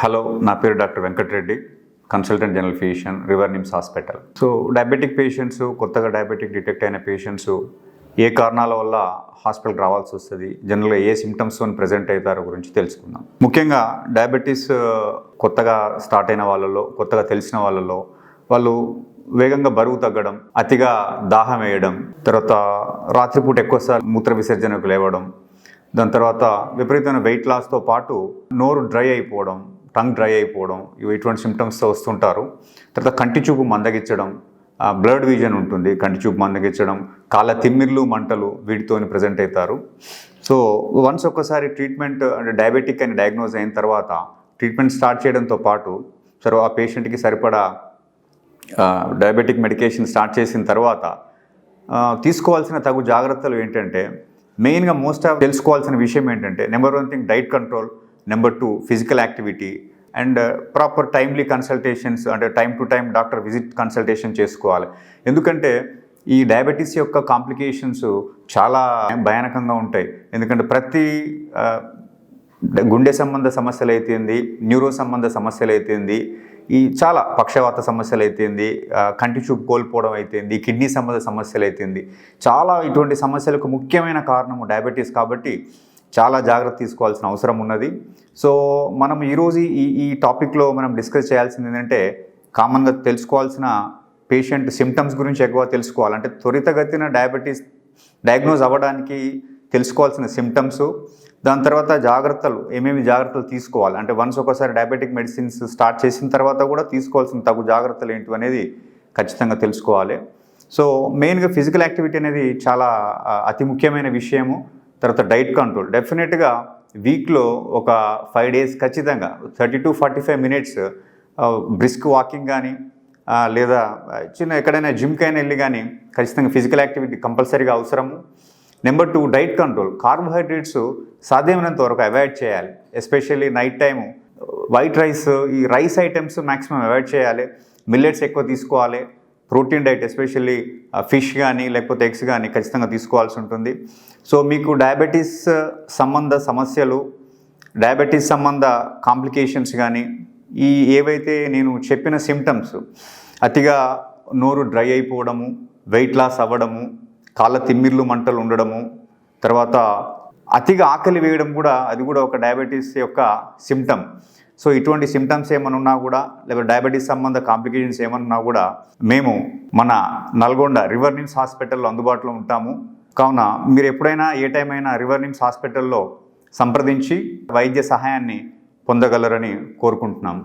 Hello, నా పేరు doctor Venkatareddy, consultant general physician, river NIMS hospital. So diabetic patients, కొత్తగా diabetic detect అయిన patients ఏ కారణాల వల్ల హాస్పిటల్కి రావాల్సి వస్తుంది, జనరల్గా ఏ సిమ్టమ్స్తో ప్రజెంట్ అవుతారో గురించి తెలుసుకుందాం. ముఖ్యంగా డయాబెటీస్ కొత్తగా స్టార్ట్ అయిన వాళ్ళలో, కొత్తగా తెలిసిన వాళ్ళలో వాళ్ళు వేగంగా బరువు తగ్గడం, అతిగా దాహం వేయడం, తర్వాత రాత్రిపూట ఎక్కువసార్లు మూత్ర విసర్జనకు లేవడం, దాని తర్వాత విపరీతమైన వెయిట్ లాస్తో పాటు నోరు డ్రై అయిపోవడం, టంగ్ డ్రై అయిపోవడం, ఇటువంటి సిమ్టమ్స్తో వస్తుంటారు. తర్వాత కంటి చూపు మందగించడం, బ్లడ్ విజన్ ఉంటుంది, కంటి చూపు మందగించడం, కాళ్ళ తిమ్మిర్లు, మంటలు వీటితో ప్రజెంట్ అవుతారు. సో వన్స్ ఒక్కసారి ట్రీట్మెంట్ అంటే డయాబెటిక్ అని డయాగ్నోజ్ అయిన తర్వాత ట్రీట్మెంట్ స్టార్ట్ చేయడంతో పాటు ఆ పేషెంట్కి సరిపడా డయాబెటిక్ మెడికేషన్ స్టార్ట్ చేసిన తర్వాత తీసుకోవాల్సిన తగు జాగ్రత్తలు ఏంటంటే, మెయిన్గా తెలుసుకోవాల్సిన విషయం ఏంటంటే, number 1 thing diet control, number 2 physical activity and proper timely consultations, అంటే time to time doctor visit consultation చేసుకోవాలి. ఎందుకంటే ఈ డయాబెటీస్ యొక్క కాంప్లికేషన్స్ చాలా భయానకంగా ఉంటాయి. ఎందుకంటే ప్రతి గుండె సంబంధ సమస్యలు అయితేంది, న్యూరో సంబంధ సమస్యలు అయితేంది, ఈ చాలా పక్షవాత సమస్యలు అయితేంది, కంటి చూపు కోల్పోవడం అయితేంది, కిడ్నీ సంబంధ సమస్యలు అయితేంది, చాలా ఇటువంటి సమస్యలకు ముఖ్యమైన కారణము డయాబెటీస్. కాబట్టి చాలా జాగ్రత్త తీసుకోవాల్సిన అవసరం ఉన్నది. సో మనం ఈరోజు ఈ టాపిక్లో మనం డిస్కస్ చేయాల్సింది ఏంటంటే, కామన్గా తెలుసుకోవాల్సిన పేషెంట్ సిమ్టమ్స్ గురించి ఎక్కువ తెలుసుకోవాలంటే, త్వరితగతిన డయాబెటీస్ డయాగ్నోజ్ అవ్వడానికి తెలుసుకోవాల్సిన సిమ్టమ్స్, దాని తర్వాత జాగ్రత్తలు, ఏమేమి జాగ్రత్తలు తీసుకోవాలి అంటే వన్స్ ఒకసారి డయాబెటిక్ మెడిసిన్స్ స్టార్ట్ చేసిన తర్వాత కూడా తీసుకోవాల్సిన తగు జాగ్రత్తలు ఏంటి అనేది ఖచ్చితంగా తెలుసుకోవాలి. సో మెయిన్గా ఫిజికల్ యాక్టివిటీ అనేది చాలా అతి ముఖ్యమైన విషయము. తర్వాత డైట్ కంట్రోల్, డెఫినెట్గా వీక్లో ఒక 5 days ఖచ్చితంగా 30 to 45 minutes బ్రిస్క్ వాకింగ్ కానీ లేదా ఎక్కడైనా జిమ్కైనా వెళ్ళి కానీ ఖచ్చితంగా ఫిజికల్ యాక్టివిటీ కంపల్సరీగా అవసరము. నెంబర్ 2 డైట్ కంట్రోల్, కార్బోహైడ్రేట్స్ సాధ్యమైనంత వరకు అవాయిడ్ చేయాలి. Especially night time white rice, ఈ రైస్ ఐటమ్స్ మ్యాక్సిమం అవాయిడ్ చేయాలి. మిల్లెట్స్ ఎక్కువ తీసుకోవాలి. ప్రోటీన్ డైట్, ఎస్పెషల్లీ ఫిష్ కానీ లేకపోతే ఎగ్స్ కానీ ఖచ్చితంగా తీసుకోవాల్సి ఉంటుంది. సో మీకు డయాబెటీస్ సంబంధ సమస్యలు, డయాబెటీస్ సంబంధ కాంప్లికేషన్స్ కానీ ఈ ఏవైతే నేను చెప్పిన సిమ్టమ్స్, అతిగా నోరు డ్రై అయిపోవడము, వెయిట్ లాస్ అవ్వడము, కాళ్ళ తిమ్మిర్లు మంటలు ఉండడము, తర్వాత అతిగా ఆకలి వేయడం కూడా, అది కూడా ఒక డయాబెటీస్ యొక్క సిమ్టమ్. సో ఇటువంటి సిమ్టమ్స్ ఏమైనా ఉన్నా కూడా, లేదా డయాబెటీస్ సంబంధ కాంప్లికేషన్స్ ఏమన్నా కూడా మేము మన నల్గొండ రివర్ నిమ్స్ హాస్పిటల్లో అందుబాటులో ఉంటాము. కావున మీరు ఎప్పుడైనా ఏ టైం అయినా రివర్ నిమ్స్ హాస్పిటల్లో సంప్రదించి వైద్య సహాయాన్ని పొందగలరని కోరుకుంటున్నాము.